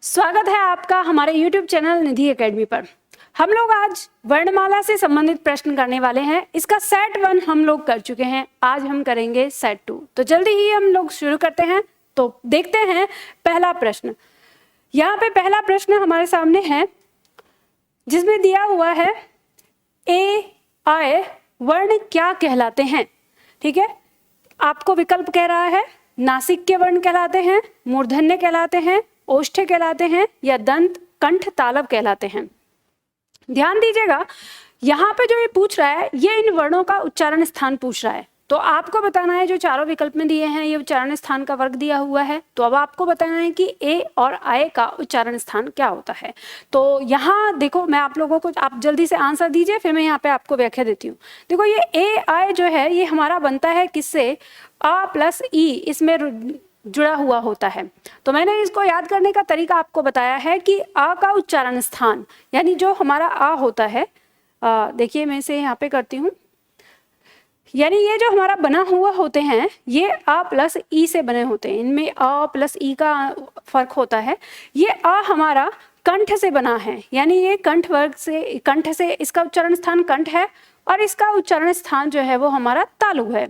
स्वागत है आपका हमारे YouTube चैनल निधि एकेडमी पर। हम लोग आज वर्णमाला से संबंधित प्रश्न करने वाले हैं। इसका सेट 1 हम लोग कर चुके हैं, आज हम करेंगे सेट 2। तो जल्दी ही हम लोग शुरू करते हैं। तो देखते हैं पहला प्रश्न। यहाँ पे पहला प्रश्न हमारे सामने है जिसमें दिया हुआ है ए आय वर्ण क्या कहलाते हैं। ठीक है, आपको विकल्प कह रहा है नासिक के वर्ण कहलाते हैं, मूर्धन्य कहलाते हैं, ओष्ठ्य कहलाते हैं या दंत कंठ तालव कहलाते हैं। ध्यान दीजिएगा, यहाँ पे जो ये पूछ रहा है ये इन वर्णों का उच्चारण स्थान पूछ रहा है। तो आपको बताना है जो चारों विकल्प में दिए हैं ये उच्चारण स्थान का वर्ग दिया हुआ है। तो अब आपको बताना है कि ए और आय का उच्चारण स्थान क्या होता है। तो यहाँ देखो, मैं आप लोगों को, आप जल्दी से आंसर दीजिए, फिर मैं यहाँ पे आपको व्याख्या देती हूँ। देखो ये ए आय जो है ये हमारा बनता है किससे, अ प्लस ई इसमें जुड़ा हुआ होता है। तो मैंने इसको याद करने का तरीका आपको बताया है कि आ का उच्चारण स्थान यानी जो हमारा आ होता है, देखिए मैं इसे यहाँ पे करती हूँ, यानी ये जो हमारा बना हुआ होते हैं ये आ प्लस ई से बने होते हैं। इनमें आ प्लस ई का फर्क होता है। ये आ हमारा कंठ से बना है, यानी ये कंठ वर्ग से, कंठ से इसका उच्चारण स्थान कंठ है और इसका उच्चारण स्थान जो है वो हमारा तालु है।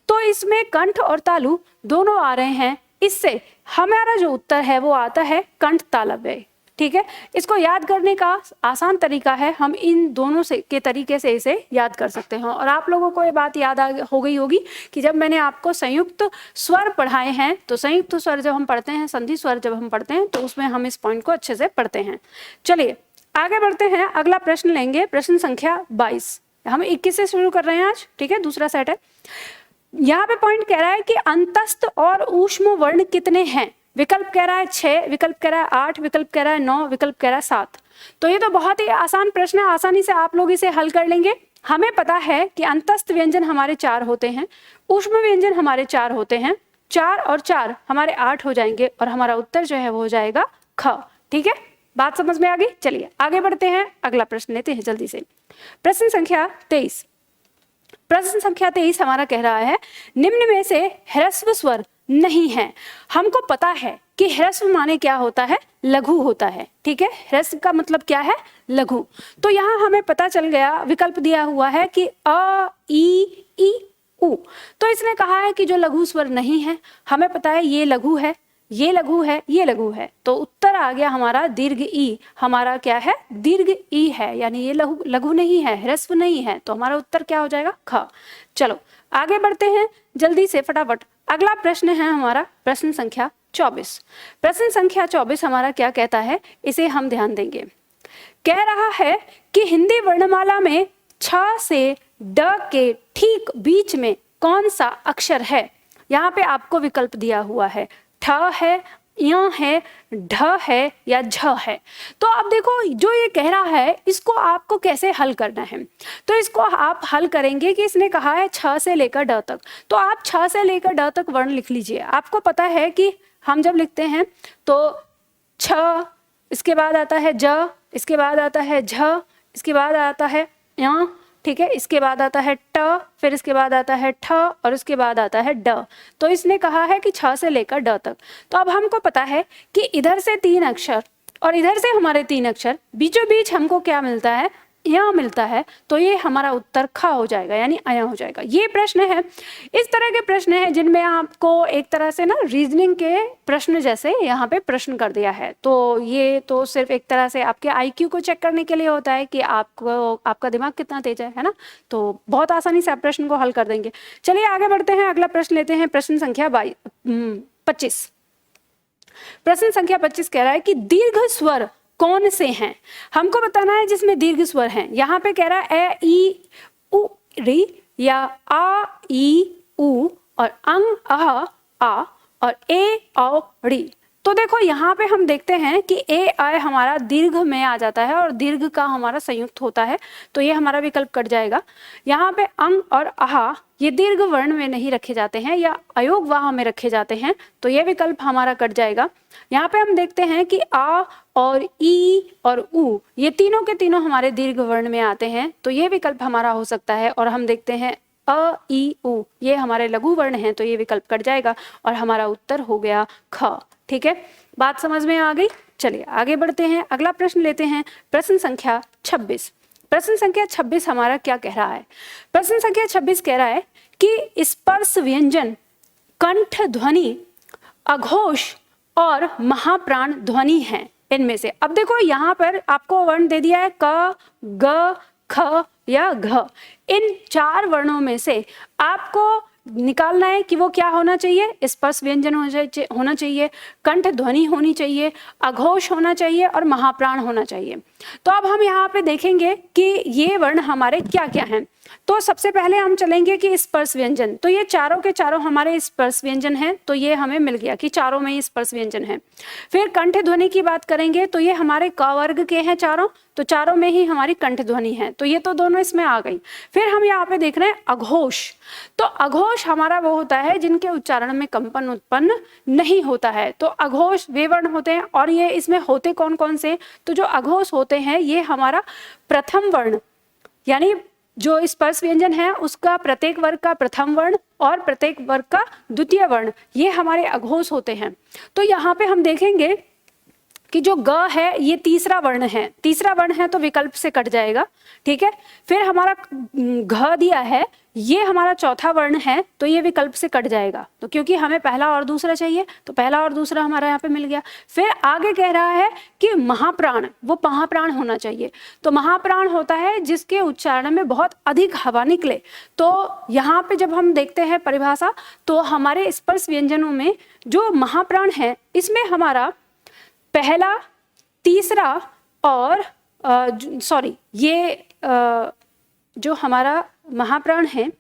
तो इसमें कंठ और तालु दोनों आ रहे हैं, इससे हमारा जो उत्तर है वो आता है कंठ तालव्य। ठीक है, इसको याद करने का आसान तरीका है, हम इन दोनों से के तरीके से इसे याद कर सकते हैं। और आप लोगों को ये बात याद हो गई होगी कि जब मैंने आपको संयुक्त स्वर पढ़ाए हैं, तो संयुक्त स्वर जब हम पढ़ते हैं, संधि स्वर जब हम पढ़ते हैं, तो उसमें हम इस पॉइंट को अच्छे से पढ़ते हैं। चलिए आगे बढ़ते हैं, अगला प्रश्न लेंगे, प्रश्न संख्या 22। हम 21 से शुरू कर रहे हैं आज। ठीक है, दूसरा सेट है। यहाँ पे पॉइंट कह रहा है कि अंतस्थ और ऊष्म वर्ण कितने हैं। विकल्प कह रहा है 6, विकल्प कह रहा है 8, विकल्प कह रहा है 9, विकल्प कह रहा है 7। तो ये तो बहुत ही आसान प्रश्न है, आसानी से आप लोग इसे हल कर लेंगे। हमें पता है कि अंतस्थ व्यंजन हमारे 4 होते हैं, ऊष्म व्यंजन हमारे 4 होते हैं, 4 और 4 हमारे 8 हो जाएंगे और हमारा उत्तर जो है वो हो जाएगा ख। ठीक है, बात समझ में आ गई। चलिए आगे बढ़ते हैं, अगला प्रश्न लेते हैं जल्दी से। प्रश्न संख्या 23। प्रश्न संख्या 23 हमारा कह रहा है निम्न में से ह्रस्व स्वर नहीं है। हमको पता है कि ह्रस्व माने क्या होता है, लघु होता है। ठीक है, ह्रस्व का मतलब क्या है, लघु। तो यहाँ हमें पता चल गया, विकल्प दिया हुआ है कि अ ई ई उ। तो इसने कहा है कि जो लघु स्वर नहीं है, हमें पता है ये लघु है, ये लघु है, ये लघु है। तो उत्तर आ गया हमारा दीर्घ ई। हमारा क्या है, दीर्घ ई है, यानी ये लघु नहीं है, ह्रस्व नहीं है। तो हमारा उत्तर क्या हो जाएगा, ख। चलो आगे बढ़ते हैं जल्दी से फटाफट। अगला प्रश्न है हमारा प्रश्न संख्या 24। प्रश्न संख्या 24 हमारा क्या कहता है, इसे हम ध्यान देंगे। कह रहा है कि हिंदी वर्णमाला में छ से ड के ठीक बीच में कौन सा अक्षर है। यहाँ पे आपको विकल्प दिया हुआ है, ठ है, य है, ढ है या झ है। तो अब देखो जो ये कह रहा है इसको आपको कैसे हल करना है। तो इसको आप हल करेंगे कि इसने कहा है छ से लेकर ड तक, तो आप छ से लेकर ड तक वर्ण लिख लीजिए। आपको पता है कि हम जब लिखते हैं तो छ, इसके बाद आता है ज, इसके बाद आता है झ, इसके बाद आता है य, ठीक है, इसके बाद आता है ट, फिर इसके बाद आता है ठ और इसके बाद आता है ड। तो इसने कहा है कि छ से लेकर ड तक। तो अब हमको पता है कि इधर से 3 अक्षर और इधर से हमारे 3 अक्षर, बीचों बीच हमको क्या मिलता है, यहाँ मिलता है। तो ये हमारा उत्तर ख हो जाएगा, यानी अया हो जाएगा। ये प्रश्न है, इस तरह के प्रश्न है जिनमें आपको एक तरह से ना रीजनिंग के प्रश्न जैसे यहाँ पे प्रश्न कर दिया है। तो ये तो सिर्फ एक तरह से आपके आईक्यू को चेक करने के लिए होता है कि आपको, आपका दिमाग कितना तेज है ना। तो बहुत आसानी से आप प्रश्न को हल कर देंगे। चलिए आगे बढ़ते हैं, अगला प्रश्न लेते हैं, प्रश्न संख्या 25। प्रश्न संख्या 25 कह रहा है कि दीर्घ स्वर कौन से हैं। हमको बताना है जिसमें दीर्घ स्वर हैं। यहाँ पे कह रहा है ए ई उ री या आ ई उ और अंग अह आ और ए औ री। तो देखो यहाँ पे हम देखते हैं कि ए आय हमारा दीर्घ में आ जाता है और दीर्घ का हमारा संयुक्त होता है, तो ये हमारा विकल्प कट जाएगा। यहाँ पे अंग और आहा ये दीर्घ वर्ण में नहीं रखे जाते हैं या अयोग वाह में रखे जाते हैं, तो ये विकल्प हमारा कट जाएगा। यहाँ पे हम देखते हैं कि आ और ई और उ ये तीनों के तीनों हमारे दीर्घ वर्ण में आते हैं, तो ये विकल्प हमारा हो सकता है। और हम देखते हैं अ ई उ ये हमारे लघु वर्ण हैं, तो ये विकल्प कट जाएगा और हमारा उत्तर हो गया ख। ठीक है, बात समझ में आ गई। चलिए आगे बढ़ते हैं, अगला प्रश्न लेते हैं, प्रश्न संख्या 26। प्रश्न संख्या 26 हमारा क्या कह रहा है? प्रश्न संख्या 26 कह रहा है कि स्पर्श व्यंजन कंठ ध्वनि, अघोष और महाप्राण ध्वनि हैं इनमें से। अब देखो यहाँ पर आपको वर्ण दे दिया है क, ग, ख या घ। इन 4 वर्णों में से आपको निकालना है कि वो क्या होना चाहिए। स्पर्श व्यंजन होना चाहिए, कंठ ध्वनि होनी चाहिए, अघोष होना चाहिए और महाप्राण होना चाहिए। तो अब हम यहाँ पे देखेंगे कि ये वर्ण हमारे क्या क्या हैं। तो सबसे पहले हम चलेंगे कि स्पर्श व्यंजन, तो ये चारों के चारों हमारे स्पर्श व्यंजन हैं, तो ये हमें मिल गया कि चारों में ही स्पर्श व्यंजन है। फिर कंठ ध्वनि की बात करेंगे तो ये हमारे क वर्ग के हैं चारों, तो चारों में ही हमारी कंठ ध्वनि है, तो ये तो दोनों इसमें आ गई। फिर हम यहाँ पे देख रहे हैं अघोष। तो अघोष हमारा वो होता है जिनके उच्चारण में कंपन उत्पन्न नहीं होता है, तो अघोष वे वर्ण होते हैं। और ये इसमें होते कौन कौन से, तो जो अघोष होते हैं ये हमारा प्रथम वर्ण, यानी जो स्पर्श व्यंजन है उसका प्रत्येक वर्ग का प्रथम वर्ण और प्रत्येक वर्ग का द्वितीय वर्ण, ये हमारे अघोष होते हैं। तो यहाँ पे हम देखेंगे कि जो ग है ये तीसरा वर्ण है, तीसरा वर्ण है तो विकल्प से कट जाएगा, ठीक है। फिर हमारा घ दिया है, ये हमारा चौथा वर्ण है तो ये विकल्प से कट जाएगा, तो क्योंकि हमें पहला और दूसरा चाहिए तो पहला और दूसरा हमारा यहाँ पे मिल गया। फिर आगे कह रहा है कि महाप्राण, वो महाप्राण होना चाहिए, तो महाप्राण होता है जिसके उच्चारण में बहुत अधिक हवा निकले। तो यहाँ पे जब हम देखते हैं परिभाषा, तो हमारे स्पर्श व्यंजनों में जो महाप्राण है इसमें हमारा पहला, तीसरा और जो हमारा महाप्राण है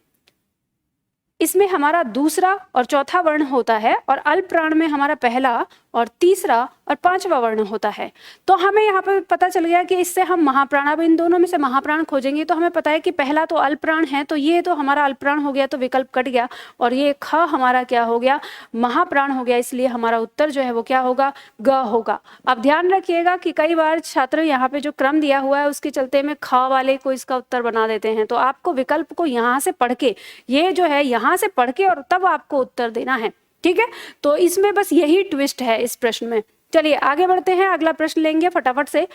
इसमें हमारा दूसरा और चौथा वर्ण होता है, और अल्प प्राण में हमारा पहला और तीसरा और पांचवा वर्ण होता है। तो हमें यहाँ पर पता चल गया कि इससे हम महाप्राण, अब इन दोनों में से महाप्राण खोजेंगे तो हमें पता है कि पहला तो अल्प प्राण है, तो ये तो हमारा अल्प प्राण हो गया, तो विकल्प कट गया, और ये ख हमारा क्या हो गया, महाप्राण हो गया, इसलिए हमारा उत्तर जो है वो क्या होगा, ग होगा। अब ध्यान रखिएगा कि कई बार छात्र यहाँ पे जो क्रम दिया हुआ है उसके चलते में ख वाले को इसका उत्तर बना देते हैं, तो आपको विकल्प को यहाँ से पढ़ के, ये जो है यहाँ से पढ़ के और तब आपको उत्तर देना है, ठीक है। तो इसमें बस यही ट्विस्ट है इस प्रश्न में। चलिए आगे बढ़ते हैं, अगला प्रश्न लेंगे फटाफट से।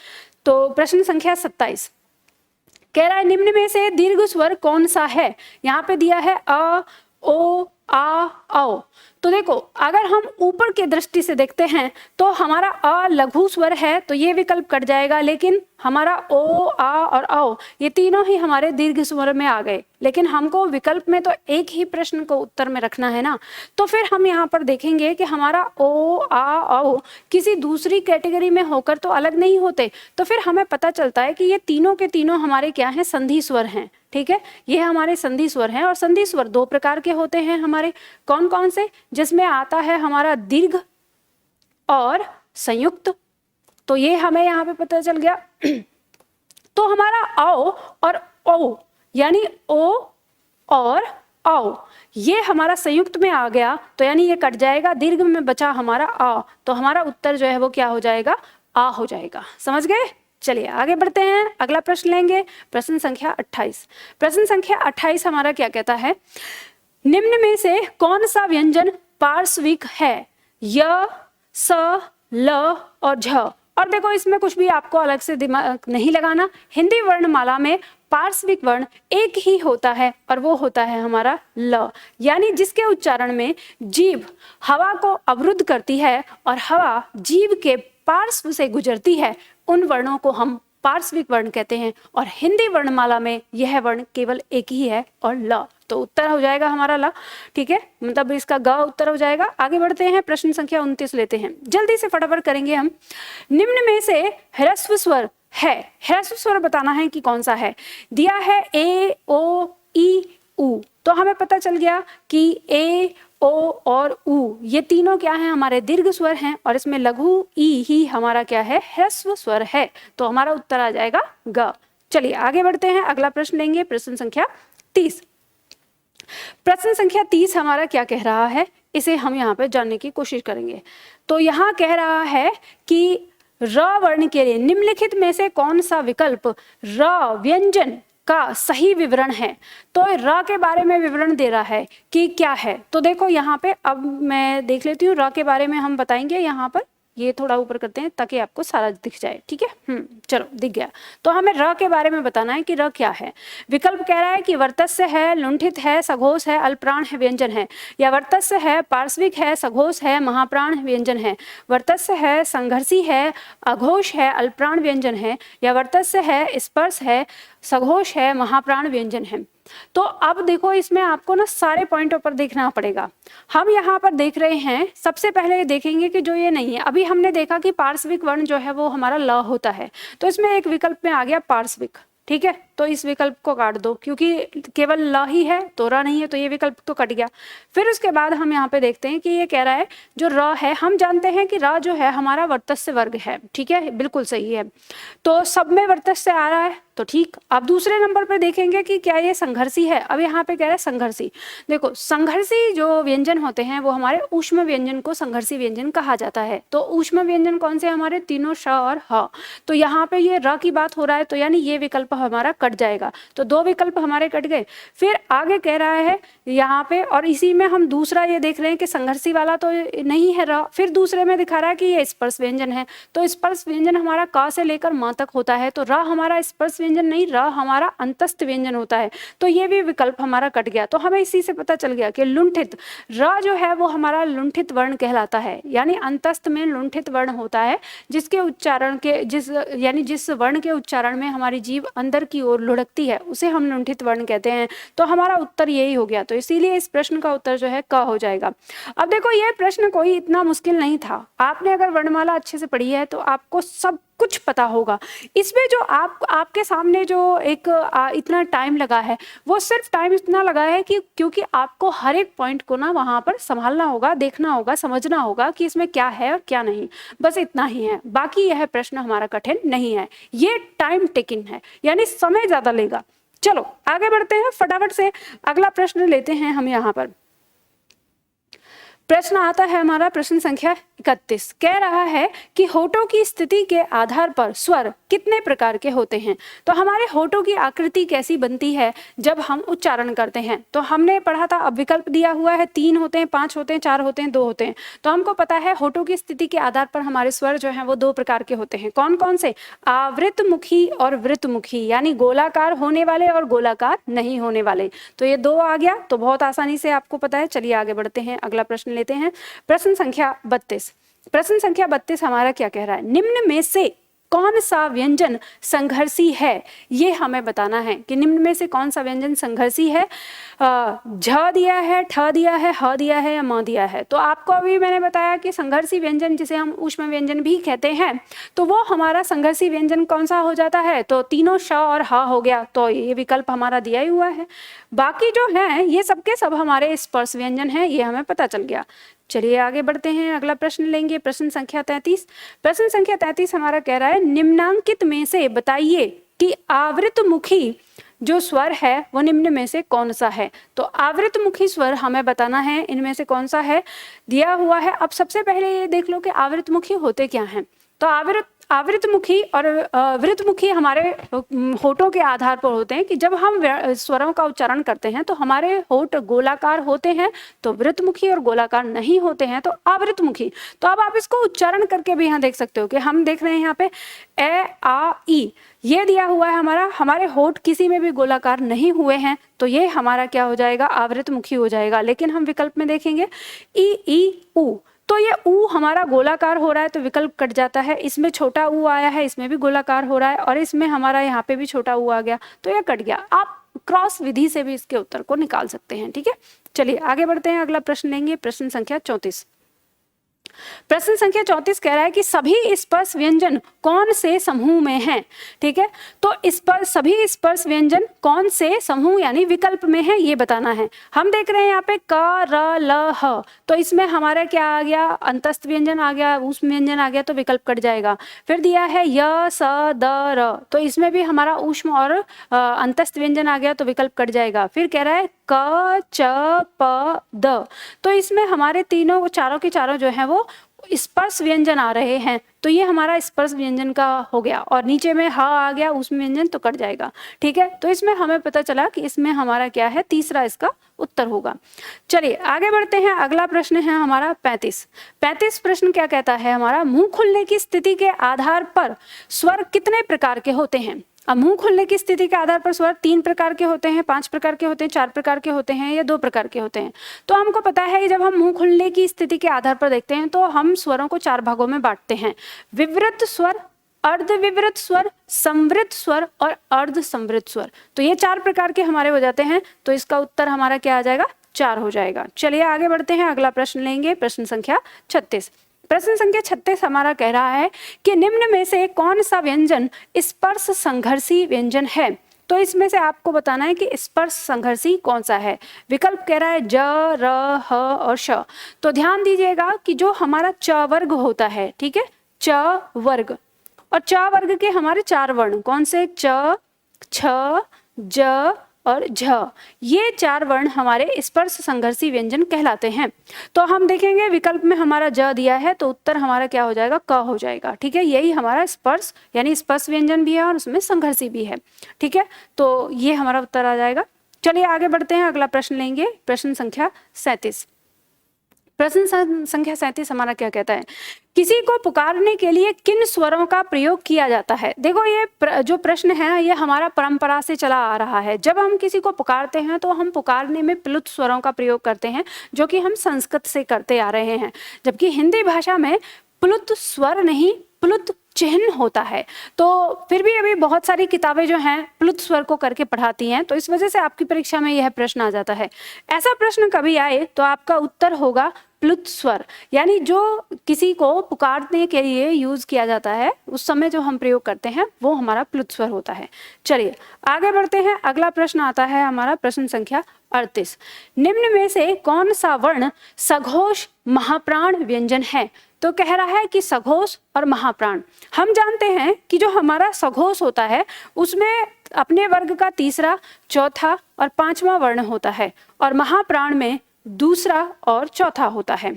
तो प्रश्न संख्या 27 कह रहा है निम्न में से दीर्घ स्वर कौन सा है। यहाँ पे दिया है अ, ओ, आ, औ। तो देखो अगर हम ऊपर के दृष्टि से देखते हैं तो हमारा अ लघु स्वर है तो ये विकल्प कट जाएगा, लेकिन हमारा ओ, आ और औ ये तीनों ही हमारे दीर्घ स्वर में आ गए, लेकिन हमको विकल्प में तो एक ही प्रश्न को उत्तर में रखना है ना। तो फिर हम यहाँ पर देखेंगे कि हमारा ओ, आ, औ किसी दूसरी कैटेगरी में होकर तो अलग नहीं होते, तो फिर हमें पता चलता है कि ये तीनों के तीनों हमारे क्या हैं, संधि स्वर हैं, ठीक है। ये हमारे संधि स्वर हैं, और संधि स्वर 2 प्रकार के होते हैं हमारे, कौन कौन से, जिसमें आता है हमारा दीर्घ और संयुक्त, तो ये हमें यहाँ पे पता चल गया। तो हमारा औ और औ यानी ओ और औ ये हमारा संयुक्त में आ गया, तो यानी ये कट जाएगा, दीर्घ में बचा हमारा आ, तो हमारा उत्तर जो है वो क्या हो जाएगा, आ हो जाएगा। समझ गए। चलिए आगे बढ़ते हैं, अगला प्रश्न लेंगे, प्रश्न संख्या 28। प्रश्न संख्या 28 हमारा क्या कहता है, निम्न में से कौन सा व्यंजन पार्श्विक है, य, स, ल और झ। और देखो इसमें कुछ भी आपको अलग से दिमाग नहीं लगाना, हिंदी वर्णमाला में पार्श्विक वर्ण एक ही होता है और वो होता है हमारा ल, यानी जिसके उच्चारण में जीभ हवा को अवरुद्ध करती है और हवा जीभ के पार्श्व से गुजरती है, उन वर्णों को हम पार्श्विक वर्ण कहते हैं। और हिंदी वर्णमाला में यह वर्ण केवल एक ही है और ल, तो उत्तर हो जाएगा हमारा ल, ठीक है, मतलब इसका ग उत्तर हो जाएगा। आगे बढ़ते हैं, प्रश्न संख्या 29 लेते हैं, जल्दी से फटाफट करेंगे हम। निम्न में से ह्रस्व स्वर है, ह्रस्व स्वर बताना है कि कौन सा है। दिया है ए, ओ, ई, उ, तो हमें पता चल गया कि ए, ओ और उ ये तीनों क्या हैं, हमारे दीर्घ स्वर हैं, और इसमें लघु ई ही हमारा क्या है, ह्रस्व स्वर है, तो हमारा उत्तर आ जाएगा ग। चलिए आगे बढ़ते हैं, अगला प्रश्न लेंगे, प्रश्न संख्या 30। प्रश्न संख्या 30 हमारा क्या कह रहा है, इसे हम यहाँ पे जानने की कोशिश करेंगे। तो यहाँ कह रहा है कि र वर्ण के लिए निम्नलिखित में से कौन सा विकल्प र व्यंजन का सही विवरण है। तो र के बारे में विवरण दे रहा है कि क्या है। तो देखो यहाँ पे अब मैं देख लेती हूँ, र के बारे में हम बताएंगे यहाँ पर ये थोड़ा ऊपर करते हैं ताकि आपको सारा दिख जाए, ठीक है। चलो दिख गया। तो हमें र के बारे में बताना है कि र क्या है। विकल्प कह रहा है कि वर्तस्य है, लुंठित है, सघोष है, अल्पप्राण है, व्यंजन है। या वर्तस्य है, पार्श्विक है, सघोष है, महाप्राण व्यंजन है। वर्तस्य है, संघर्षी है, अघोष है, अल्पप्राण व्यंजन है। या वर्तस्य है, स्पर्श है, सघोष है, महाप्राण व्यंजन है। तो अब देखो इसमें आपको ना सारे पॉइंटों पर देखना पड़ेगा। हम यहाँ पर देख रहे हैं, सबसे पहले देखेंगे कि जो ये नहीं है, अभी हमने देखा कि पार्श्विक वर्ण जो है वो हमारा ल होता है, तो इसमें एक विकल्प में आ गया पार्श्विक, ठीक है। तो इस विकल्प को काट दो क्योंकि केवल ल ही है तो र नहीं है, तो ये विकल्प तो कट गया। फिर उसके बाद हम यहाँ पे देखते हैं कि ये कह रहा है जो र है, हम जानते हैं कि र जो है हमारा वर्तस्य वर्ग है, ठीक है, बिल्कुल सही है। तो सब में वर्तस्य आ रहा है तो ठीक। अब दूसरे नंबर पे देखेंगे कि क्या ये संघर्षी है। अब यहाँ पे कह रहा है संघर्षी। देखो संघर्षी जो व्यंजन होते हैं वो हमारे ऊष्म व्यंजन को संघर्षी व्यंजन कहा जाता है। तो ऊष्म व्यंजन कौन से हमारे, तीनों श और ह। तो यहाँ पे ये र की बात हो रहा है, तो यानी ये विकल्प हमारा कट जाएगा। तो दो विकल्प हमारे कट गए। फिर आगे कह रहा है यहाँ पे, और इसी में हम दूसरा ये देख रहे हैं कि संघर्षी वाला तो नहीं है र, फिर दूसरे में दिखा रहा है कि ये स्पर्श व्यंजन है। तो स्पर्श व्यंजन हमारा क से लेकर म तक होता है, तो र हमारा स्पर्श व्यंजन नहीं, र हमारा अंतस्थ व्यंजन होता है। तो ये भी विकल्प हमारा कट गया। तो हमें इसी से पता चल गया कि लुंठित, र जो है वो हमारा लुंठित वर्ण कहलाता है, यानी अंतस्थ में लुंठित वर्ण होता है, जिसके उच्चारण के जिस वर्ण के उच्चारण में हमारी जीभ अंदर की ओर लुढ़कती है उसे हम लुंठित वर्ण कहते हैं। तो हमारा उत्तर यही हो गया। तो इसीलिए इस प्रश्न का उत्तर जो है क हो जाएगा। अब देखो ये प्रश्न कोई इतना मुश्किल नहीं था। आपने अगर वर्णमाला अच्छे से पढ़ी है तो आपको सब कुछ पता होगा। इसमें जो आपके सामने जो एक इतना टाइम लगा है, वो सिर्फ टाइम इतना लगा है कि क्योंकि आपको हर एक पॉइंट को ना वहां पर संभालना होगा, देखना होगा, समझना होगा कि इसमें क्या है और क्या नहीं, बस इतना ही है। बाकी यह प्रश्न हमारा कठिन नहीं है, ये टाइम टेकिंग है, यानी समय ज्यादा लेगा। चलो आगे बढ़ते हैं, फटाफट से अगला प्रश्न लेते हैं हम। यहाँ पर प्रश्न आता है हमारा प्रश्न संख्या 31। कह रहा है कि होठों की स्थिति के आधार पर स्वर कितने प्रकार के होते हैं। तो हमारे होठों की आकृति कैसी बनती है जब हम उच्चारण करते हैं, तो हमने पढ़ा था। अब विकल्प दिया हुआ है, 3 होते हैं, 5 होते हैं, 4 होते हैं, 2 होते हैं। तो हमको पता है होठों की स्थिति के आधार पर हमारे स्वर जो है वो 2 प्रकार के होते हैं। कौन कौन से, आवृतमुखी और वृत्तमुखी, यानी गोलाकार होने वाले और गोलाकार नहीं होने वाले। तो ये 2 आ गया, तो बहुत आसानी से आपको पता है। चलिए आगे बढ़ते हैं, अगला प्रश्न लेते हैं। प्रश्न संख्या 32। प्रश्न संख्या 32 हमारा क्या कह रहा है, निम्न में से कौन सा व्यंजन संघर्षी है, ये हमें बताना है कि निम्न में से कौन सा व्यंजन संघर्षी है। झ दिया है, ठ दिया है, ह दिया है या म दिया है। तो आपको अभी मैंने बताया कि संघर्षी व्यंजन जिसे हम ऊष्म व्यंजन भी कहते हैं, तो वो हमारा संघर्षी व्यंजन कौन सा हो जाता है, तो तीनों श और ह हो गया। तो ये विकल्प हमारा दिया ही हुआ है। बाकी जो है ये सबके सब हमारे स्पर्श व्यंजन है, ये हमें पता चल गया। चलिए आगे बढ़ते हैं, अगला प्रश्न लेंगे, प्रश्न संख्या 33। प्रश्न संख्या 33 हमारा कह रहा है निम्नांकित में से बताइए कि आवृतमुखी जो स्वर है वो निम्न में से कौन सा है। तो आवृतमुखी स्वर हमें बताना है, इनमें से कौन सा है, दिया हुआ है। अब सबसे पहले ये देख लो कि आवृतमुखी होते क्या हैं। तो आवृतमुखी और वृत्तमुखी हमारे होठों के आधार पर होते हैं कि जब हम स्वरों का उच्चारण करते हैं तो हमारे होठ गोलाकार होते हैं, तो वृत्तमुखी, और गोलाकार नहीं होते हैं तो आवृतमुखी। तो अब आप इसको उच्चारण करके भी यहाँ देख सकते हो कि हम देख रहे हैं यहाँ पे ए आ ई, ये दिया हुआ है हमारा, हमारे होठ किसी में भी गोलाकार नहीं हुए हैं, तो ये हमारा क्या हो जाएगा, आवृतमुखी हो जाएगा। लेकिन हम विकल्प में देखेंगे ई ऊ, तो ये ऊ हमारा गोलाकार हो रहा है, तो विकल्प कट जाता है। इसमें छोटा ऊ आया है, इसमें भी गोलाकार हो रहा है, और इसमें हमारा यहाँ पे भी छोटा ऊ आ गया, तो ये कट गया। आप क्रॉस विधि से भी इसके उत्तर को निकाल सकते हैं, ठीक है। चलिए आगे बढ़ते हैं, अगला प्रश्न लेंगे, प्रश्न संख्या 34। प्रश्न संख्या 34 कह रहा है कि सभी स्पर्श व्यंजन कौन से समूह में हैं, ठीक है। तो सभी स्पर्श व्यंजन कौन से समूह यानी विकल्प में है, ये बताना है। हम देख रहे हैं यहाँ पे क र ल ह, तो इसमें हमारा क्या आ गया, अंतस्थ व्यंजन आ गया, ऊष्म व्यंजन आ गया, तो विकल्प कट जाएगा। फिर दिया है य स द र, तो इसमें भी हमारा ऊष्म और अंतस्थ व्यंजन आ गया, तो विकल्प कट जाएगा। फिर कह रहा है क च प द, तो इसमें हमारे तीनों चारों के चारों जो है वो स्पर्श व्यंजन आ रहे हैं तो ये हमारा स्पर्श व्यंजन का हो गया, और नीचे में ह आ गया उसमें व्यंजन तो कट जाएगा। ठीक है, तो इसमें हमें पता चला कि इसमें हमारा क्या है, तीसरा इसका उत्तर होगा। चलिए आगे बढ़ते हैं, अगला प्रश्न है हमारा 35 प्रश्न क्या कहता है हमारा, मुंह खुलने की स्थिति के आधार पर स्वर कितने प्रकार के होते हैं। अब मुंह खुलने की स्थिति के आधार पर स्वर 3 प्रकार के होते हैं, 5 प्रकार के होते हैं, 4 प्रकार के होते हैं या 2 प्रकार के होते हैं। तो हमको पता है कि जब हम मुंह खुलने की स्थिति के आधार पर देखते हैं तो हम स्वरों को 4 भागों में बांटते हैं, विवृत स्वर, अर्धविवृत स्वर, संवृत स्वर और अर्ध संवृत स्वर। तो ये 4 प्रकार के हमारे हो जाते हैं, तो इसका उत्तर हमारा क्या आ जाएगा, 4 हो जाएगा। चलिए आगे बढ़ते हैं, अगला प्रश्न लेंगे, प्रश्न संख्या 36। प्रश्न संख्या 36 हमारा कह रहा है कि निम्न में से कौन सा व्यंजन स्पर्श संघर्षी व्यंजन है। तो इसमें से आपको बताना है कि स्पर्श संघर्षी कौन सा है। विकल्प कह रहा है ज, र, ह और श। तो ध्यान दीजिएगा कि जो हमारा च वर्ग होता है, ठीक है, च वर्ग, और च वर्ग के हमारे 4 वर्ण कौन से, च, छ, ज और झ, ये 4 वर्ण हमारे स्पर्श संघर्षी व्यंजन कहलाते हैं। तो हम देखेंगे विकल्प में हमारा ज दिया है तो उत्तर हमारा क्या हो जाएगा, क हो जाएगा। ठीक है, यही हमारा स्पर्श यानी स्पर्श व्यंजन भी है और उसमें संघर्षी भी है। ठीक है, तो ये हमारा उत्तर आ जाएगा। चलिए आगे बढ़ते हैं, अगला प्रश्न लेंगे, प्रश्न संख्या 37। प्रश्न संख्या 37 हमारा क्या कहता है, किसी को पुकारने के लिए किन स्वरों का प्रयोग किया जाता है। देखो ये जो प्रश्न है ये हमारा परंपरा से चला आ रहा है। जब हम किसी को पुकारते हैं तो हम पुकारने में प्लुत स्वरों का प्रयोग करते हैं, जो कि हम संस्कृत से करते आ रहे हैं, जबकि हिंदी भाषा में प्लुत स्वर नहीं प्लुत चिन्ह होता है। तो फिर भी अभी बहुत सारी किताबें जो हैं प्लुत स्वर को करके पढ़ाती हैं, तो इस वजह से आपकी परीक्षा में यह प्रश्न आ जाता है। ऐसा प्रश्न कभी आए तो आपका उत्तर होगा प्लुत स्वर, यानी जो किसी को पुकारने के लिए यूज किया जाता है उस समय जो हम प्रयोग करते हैं वो हमारा प्लुत स्वर होता है। चलिए आगे बढ़ते हैं, अगला प्रश्न आता है हमारा प्रश्न संख्या 38। निम्न में से कौन सा वर्ण सघोष महाप्राण व्यंजन है। तो कह रहा है कि सघोष और महाप्राण। हम जानते हैं कि जो हमारा सघोष होता है उसमें अपने वर्ग का तीसरा, चौथा और 5वां वर्ण होता है, और महाप्राण में दूसरा और चौथा होता है।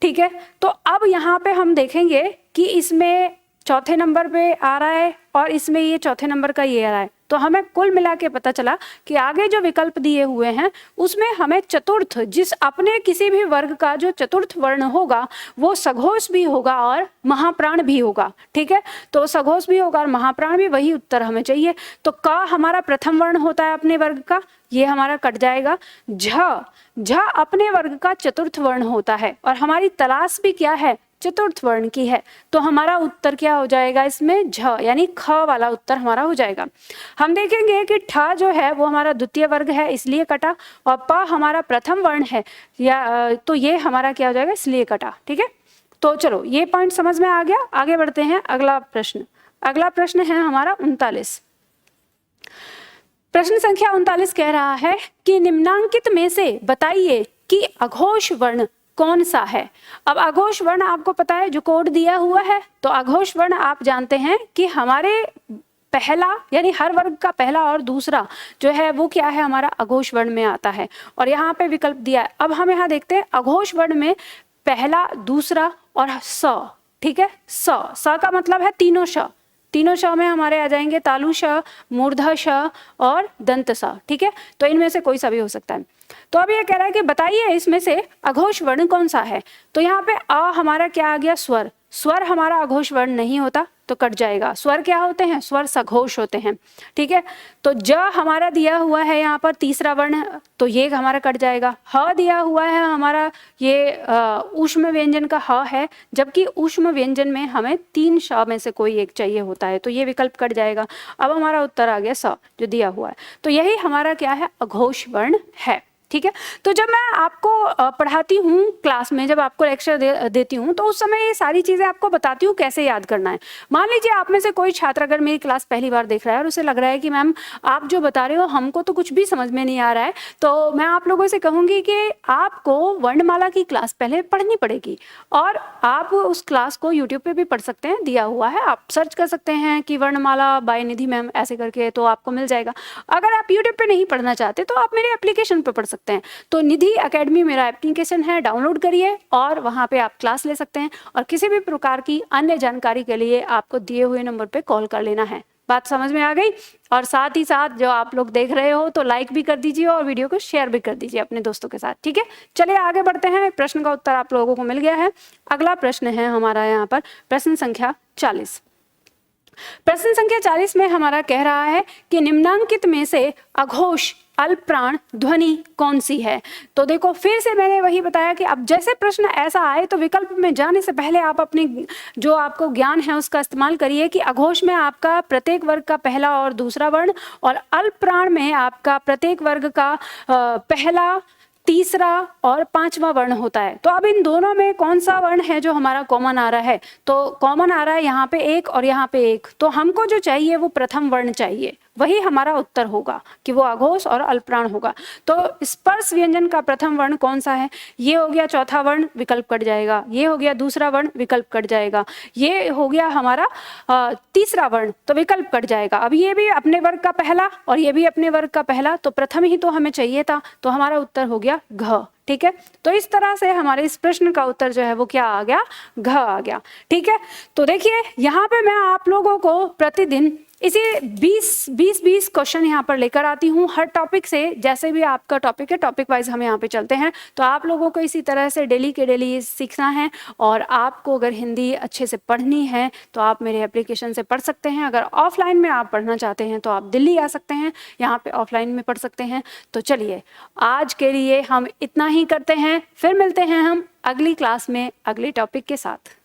ठीक है, तो अब यहाँ पे हम देखेंगे कि इसमें चौथे नंबर पे आ रहा है और इसमें ये चौथे नंबर का ये आ रहा है, तो हमें कुल मिला के पता चला कि आगे जो विकल्प दिए हुए हैं उसमें हमें चतुर्थ, जिस अपने किसी भी वर्ग का जो चतुर्थ वर्ण होगा वो सघोष भी होगा और महाप्राण भी होगा। ठीक है, तो सघोष भी होगा और महाप्राण भी, वही उत्तर हमें चाहिए। तो क हमारा प्रथम वर्ण होता है अपने वर्ग का, ये हमारा कट जाएगा। झ अपने वर्ग का चतुर्थ वर्ण होता है और हमारी तलाश भी क्या है, चतुर्थ वर्ण की है, तो हमारा उत्तर क्या हो जाएगा इसमें, झ यानी ख वाला उत्तर हमारा हो जाएगा। हम देखेंगे कि ठ जो है वो हमारा द्वितीय वर्ग है इसलिए कटा, और प हमारा प्रथम वर्ण है या तो ये हमारा क्या हो जाएगा, इसलिए कटा। ठीक है, तो चलो ये पॉइंट समझ में आ गया। आगे बढ़ते हैं, अगला प्रश्न है हमारा 39। प्रश्न संख्या 39 कह रहा है कि निम्नांकित में से बताइए कि अघोष वर्ण कौन सा है। अब अघोष वर्ण आपको पता है जो कोड दिया हुआ है, तो अघोष वर्ण आप जानते हैं कि हमारे पहला यानी हर वर्ग का पहला और दूसरा जो है वो क्या है, हमारा अघोष वर्ण में आता है, और यहाँ पे विकल्प दिया है। अब हम यहाँ देखते हैं अघोष वर्ण में पहला, दूसरा और स। ठीक है, स का मतलब है तीनों श, तीनों श में हमारे आ जाएंगे तालु श, मूर्धा श और दंत स। ठीक है, तो इनमें से कोई सा भी हो सकता है। तो अब ये कह रहा है कि बताइए इसमें से अघोष वर्ण कौन सा है। तो यहाँ पे अ हमारा क्या आ गया, स्वर। स्वर हमारा अघोष वर्ण नहीं होता तो कट जाएगा। स्वर क्या होते हैं, स्वर सघोष होते हैं। ठीक है, तो ज हमारा दिया हुआ है यहाँ पर तीसरा वर्ण, तो ये हमारा कट जाएगा। ह दिया हुआ है हमारा ये ऊष्म व्यंजन का ह है, जबकि ऊष्म व्यंजन में हमें 3 श में से कोई एक चाहिए होता है, तो ये विकल्प कट जाएगा। अब हमारा उत्तर आ गया स जो दिया हुआ है, तो यही हमारा क्या है, अघोष वर्ण है। ठीक है, तो जब मैं आपको पढ़ाती हूँ क्लास में, जब आपको लेक्चर देती हूँ तो उस समय ये सारी चीज़ें आपको बताती हूँ कैसे याद करना है। मान लीजिए आप में से कोई छात्र अगर मेरी क्लास पहली बार देख रहा है और उसे लग रहा है कि मैम आप जो बता रहे हो हमको तो कुछ भी समझ में नहीं आ रहा है, तो मैं आप लोगों से कहूँगी कि आपको वर्णमाला की क्लास पहले पढ़नी पड़ेगी, और आप उस क्लास को यूट्यूब पर भी पढ़ सकते हैं, दिया हुआ है, आप सर्च कर सकते हैं कि वर्णमाला बाय निधि मैम ऐसे करके, तो आपको मिल जाएगा। अगर आप यूट्यूब पर नहीं पढ़ना चाहते तो आप मेरे एप्लीकेशन पर पढ़ सकते सकते हैं। तो निधि एकेडमी मेरा एप्लीकेशन है, डाउनलोड करिए और वहाँ पे आप क्लास ले सकते हैं। और किसी भी प्रकार की अन्य जानकारी के लिए आपको दिए हुए नंबर पे कॉल कर लेना है। बात समझ में आ गई? और साथ ही साथ जो आप लोग देख रहे हो तो लाइक भी कर दीजिए और वीडियो को शेयर भी कर दीजिए अपने दोस्तों के साथ, ठीक है। चलिए आगे बढ़ते हैं। प्रश्न का उत्तर आप लोगों को मिल गया है। अगला प्रश्न है हमारा यहाँ पर प्रश्न संख्या 40। प्रश्न संख्या 40 में हमारा कह रहा है कि निम्नांकित में से अघोष अल्पप्राण ध्वनि कौन सी है। तो देखो फिर से मैंने वही बताया कि अब जैसे प्रश्न ऐसा आए तो विकल्प में जाने से पहले आप अपने जो आपको ज्ञान है उसका इस्तेमाल करिए कि अघोष में आपका प्रत्येक वर्ग का पहला और दूसरा वर्ण और अल्पप्राण में आपका प्रत्येक वर्ग का पहला, तीसरा और पांचवा वर्ण होता है। तो अब इन दोनों में कौन सा वर्ण है जो हमारा कॉमन आ रहा है? तो कॉमन आ रहा है यहाँ पे एक और यहाँ पे एक। तो हमको जो चाहिए वो प्रथम वर्ण चाहिए, वही हमारा उत्तर होगा कि वो अघोष और अल्पप्राण होगा। तो स्पर्श व्यंजन का प्रथम वर्ण कौन सा है? ये हो गया चौथा वर्ण, विकल्प कट जाएगा। ये हो गया दूसरा वर्ण, विकल्प कट जाएगा। ये हो गया हमारा तीसरा वर्ण, तो विकल्प कट जाएगा। अब ये भी अपने वर्ग का पहला और ये भी अपने वर्ग का पहला, तो प्रथम ही तो हमें चाहिए था, तो हमारा उत्तर हो गया घ। ठीक है, तो इस तरह से हमारे इस प्रश्न का उत्तर जो है वो क्या आ गया? घ आ गया। ठीक है, तो देखिए यहाँ पे मैं आप लोगों को प्रतिदिन इसी 20 क्वेश्चन यहाँ पर लेकर आती हूँ हर टॉपिक से। जैसे भी आपका टॉपिक है, टॉपिक वाइज हम यहाँ पे चलते हैं। तो आप लोगों को इसी तरह से डेली के डेली सीखना है। और आपको अगर हिंदी अच्छे से पढ़नी है तो आप मेरे एप्लीकेशन से पढ़ सकते हैं। अगर ऑफलाइन में आप पढ़ना चाहते हैं तो आप दिल्ली आ सकते हैं, यहाँ पे ऑफलाइन में पढ़ सकते हैं। तो चलिए आज के लिए हम इतना ही करते हैं, फिर मिलते हैं हम अगली क्लास में अगले टॉपिक के साथ।